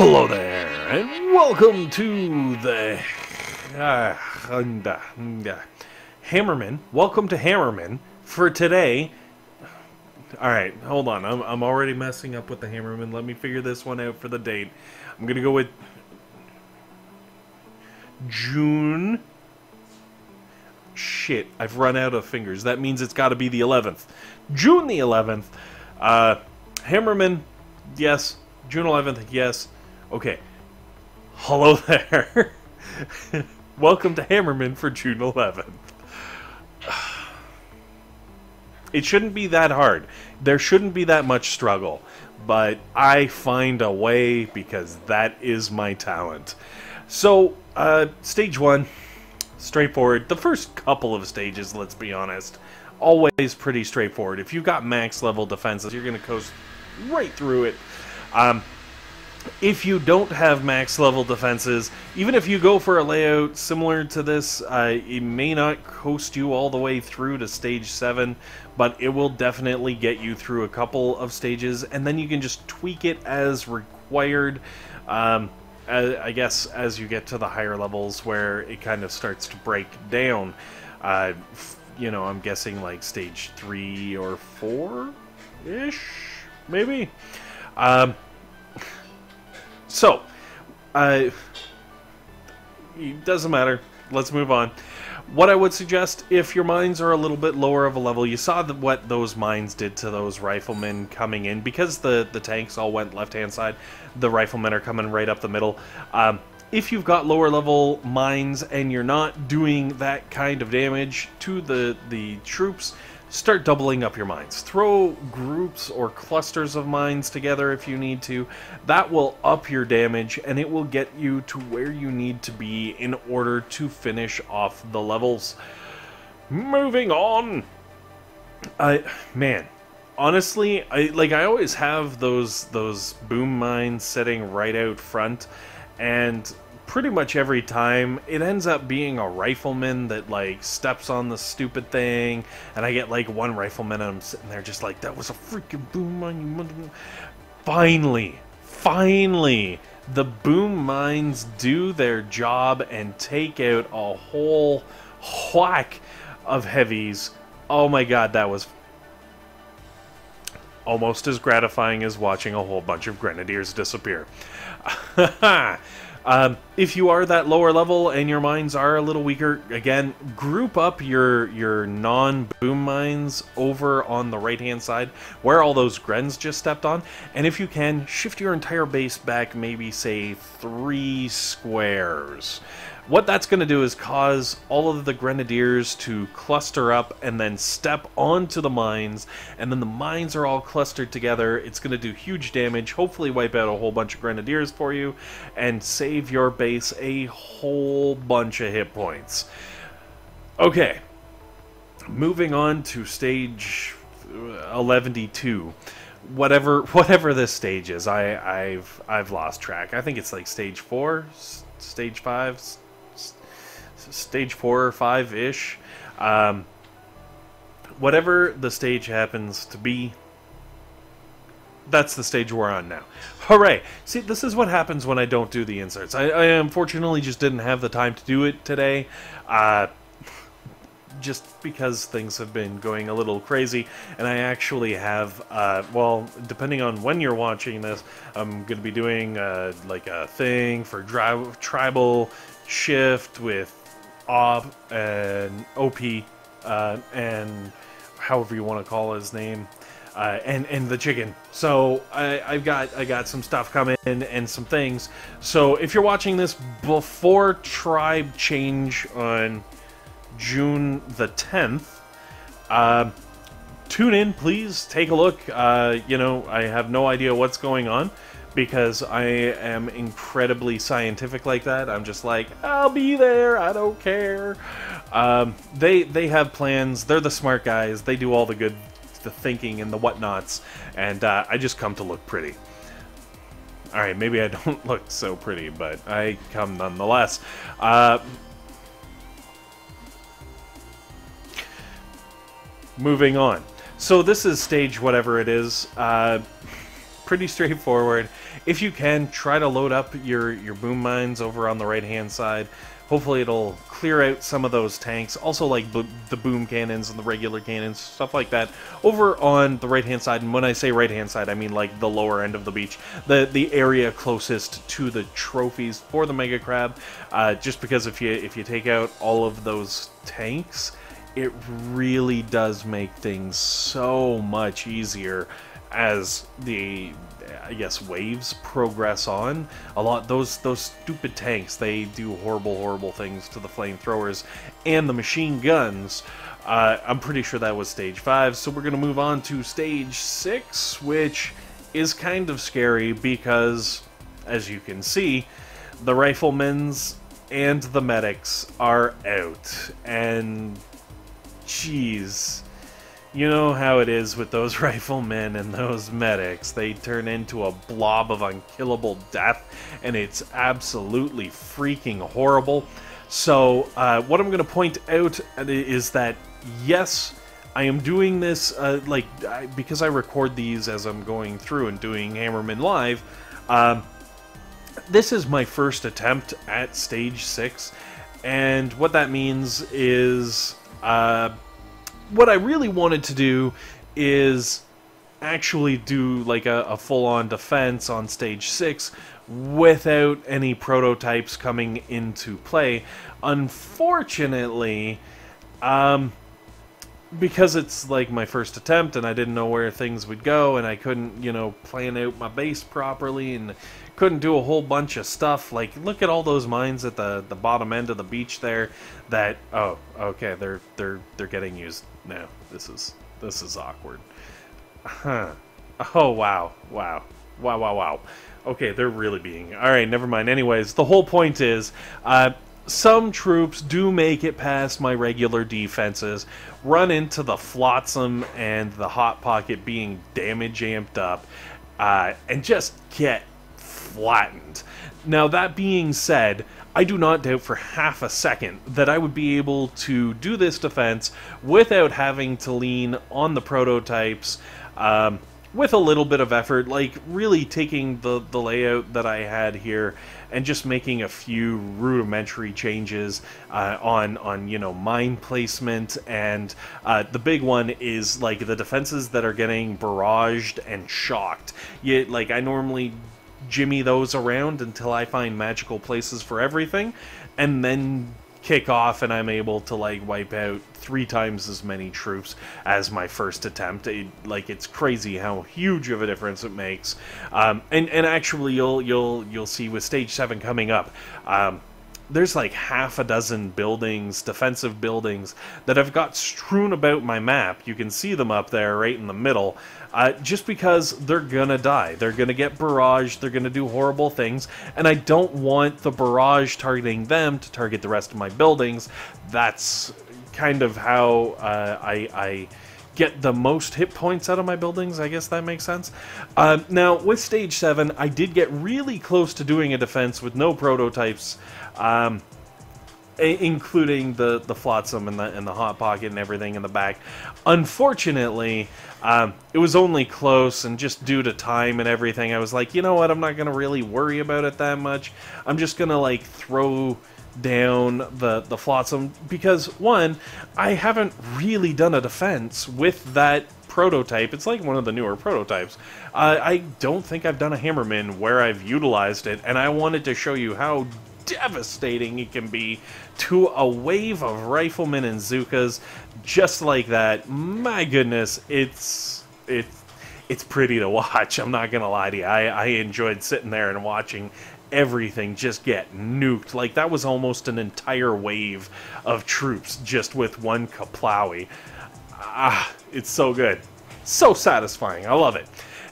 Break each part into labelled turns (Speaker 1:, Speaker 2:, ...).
Speaker 1: Hello there, and welcome to the Hammerman. Welcome to Hammerman for today. All right, hold on. I'm already messing up with the Hammerman. Let me figure this one out for the date. I'm gonna go with June. Shit, I've run out of fingers. That means it's got to be the 11th. June the 11th. Hammerman, yes. June 11th, yes. Okay. Hello there. Welcome to Hammerman for June 11th. It shouldn't be that hard. There shouldn't be that much struggle. But I find a way because that is my talent. So, stage 1, straightforward. The first couple of stages, let's be honest, always pretty straightforward. If you've got max level defenses, you're going to coast right through it. If you don't have max level defenses, even if you go for a layout similar to this, it may not coast you all the way through to stage 7, but it will definitely get you through a couple of stages, and then you can just tweak it as required. I guess as you get to the higher levels where it kind of starts to break down. You know, I'm guessing like stage 3 or 4-ish, maybe? So, it doesn't matter. Let's move on. What I would suggest, if your mines are a little bit lower of a level, you saw what those mines did to those riflemen coming in. Because the tanks all went left-hand side, the riflemen are coming right up the middle. If you've got lower level mines and you're not doing that kind of damage to the troops, start doubling up your mines. Throw groups or clusters of mines together if you need to. That will up your damage and it will get you to where you need to be in order to finish off the levels. Moving on. Man, honestly, I always have those boom mines sitting right out front, and pretty much every time it ends up being a rifleman that like steps on the stupid thing, and I get like one rifleman and I'm sitting there just like, that was a freaking boom mine. Finally, the boom mines do their job and take out a whole whack of heavies. Oh my god, that was almost as gratifying as watching a whole bunch of grenadiers disappear. If you are that lower level and your mines are a little weaker, again, group up your non-boom mines over on the right-hand side where all those grens just stepped on, and if you can, shift your entire base back maybe, say, 3 squares. What that's going to do is cause all of the grenadiers to cluster up and then step onto the mines, and then the mines are all clustered together. It's going to do huge damage, hopefully wipe out a whole bunch of grenadiers for you, and save your base a whole bunch of hit points. Okay, moving on to stage 11D2. Whatever this stage is, I've lost track. I think it's like stage 4, stage 5, stage 4 or 5-ish. Whatever the stage happens to be, that's the stage we're on now. Hooray! See, this is what happens when I don't do the inserts. I unfortunately just didn't have the time to do it today. Just because things have been going a little crazy, and I actually have, well, depending on when you're watching this, I'm going to be doing like a thing for tribal shift with OP and OP, and however you want to call his name, and the chicken. So I got some stuff coming and some things. So if you're watching this before tribe change on June the 10th, tune in, please. Take a look. You know, I have no idea what's going on because I am incredibly scientific like that. I'm just like, I'll be there. I don't care. They have plans. They're the smart guys. They do all the thinking and the whatnots, and I just come to look pretty. All right, maybe I don't look so pretty, but I come nonetheless. Moving on. So this is stage whatever it is. pretty straightforward. If you can, try to load up your boom mines over on the right-hand side. Hopefully it'll clear out some of those tanks. Also, like the boom cannons and the regular cannons, stuff like that, over on the right-hand side. And when I say right-hand side, I mean like the lower end of the beach, the area closest to the trophies for the Mega Crab. Just because if you take out all of those tanks, it really does make things so much easier as the, I guess, waves progress on. Those stupid tanks, they do horrible things to the flamethrowers and the machine guns. I'm pretty sure that was stage 5, so we're gonna move on to stage 6, which is kind of scary because, as you can see, the riflemen's and the medics are out, and jeez, you know how it is with those riflemen and those medics. They turn into a blob of unkillable death, and it's absolutely freaking horrible. So, what I'm going to point out is that, yes, I am doing this, because I record these as I'm going through and doing Hammerman Live. This is my first attempt at Stage 6, and what that means is, what I really wanted to do is actually do like a full-on defense on Stage 6 without any prototypes coming into play. Unfortunately, because it's like my first attempt and I didn't know where things would go, and I couldn't, you know, plan out my base properly, and couldn't do a whole bunch of stuff. Like, look at all those mines at the bottom end of the beach there that, oh, okay, they're getting used now. This is awkward. Huh. Oh, wow. Okay, they're really being... Alright, never mind. Anyways, the whole point is, some troops do make it past my regular defenses, run into the Flotsam and the Hot Pocket being damage amped up, and just get flattened. Now, that being said, I do not doubt for half a second that I would be able to do this defense without having to lean on the prototypes, with a little bit of effort, like really taking the layout that I had here and just making a few rudimentary changes on you know, mine placement, and the big one is like the defenses that are getting barraged and shocked. Like, I normally jimmy those around until I find magical places for everything, and then kick off, and I'm able to like wipe out 3 times as many troops as my first attempt. It's crazy how huge of a difference it makes. And actually, you'll see with Stage 7 coming up, there's like half a dozen buildings, defensive buildings, that I've got strewn about my map. You can see them up there right in the middle, just because they're gonna die. They're gonna get barraged, they're gonna do horrible things, and I don't want the barrage targeting them to target the rest of my buildings. That's kind of how I get the most hit points out of my buildings, I guess that makes sense. Now, with Stage 7, I did get really close to doing a defense with no prototypes, including the Flotsam and the Hot Pocket and everything in the back. Unfortunately, it was only close, and just due to time and everything, I was like, you know what, I'm not going to really worry about it that much. I'm just going to, like, throw down the Flotsam, because, one, I haven't really done a defense with that prototype. It's like one of the newer prototypes. I don't think I've done a Hammerman where I've utilized it, and I wanted to show you how devastating it can be to a wave of riflemen and Zookas just like that. My goodness, it's pretty to watch. I'm not gonna lie to you. I enjoyed sitting there and watching everything just get nuked. Like, that was almost an entire wave of troops just with one Kaplowy. It's so good. So satisfying. I love it.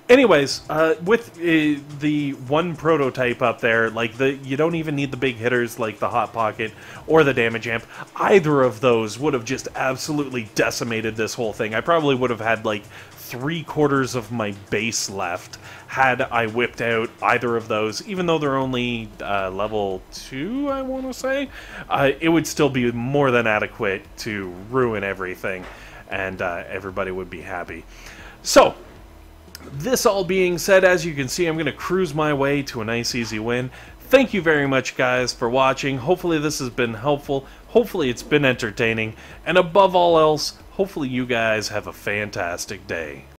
Speaker 1: Anyways, with the one prototype up there, like, you don't even need the big hitters like the Hot Pocket or the Damage Amp. Either of those would have just absolutely decimated this whole thing. I probably would have had like 3/4 of my base left had I whipped out either of those. Even though they're only level 2, I want to say, it would still be more than adequate to ruin everything, and everybody would be happy. So, This all being said, as you can see, I'm going to cruise my way to a nice easy win. Thank you very much, guys, for watching. Hopefully this has been helpful. Hopefully it's been entertaining. And above all else, hopefully you guys have a fantastic day.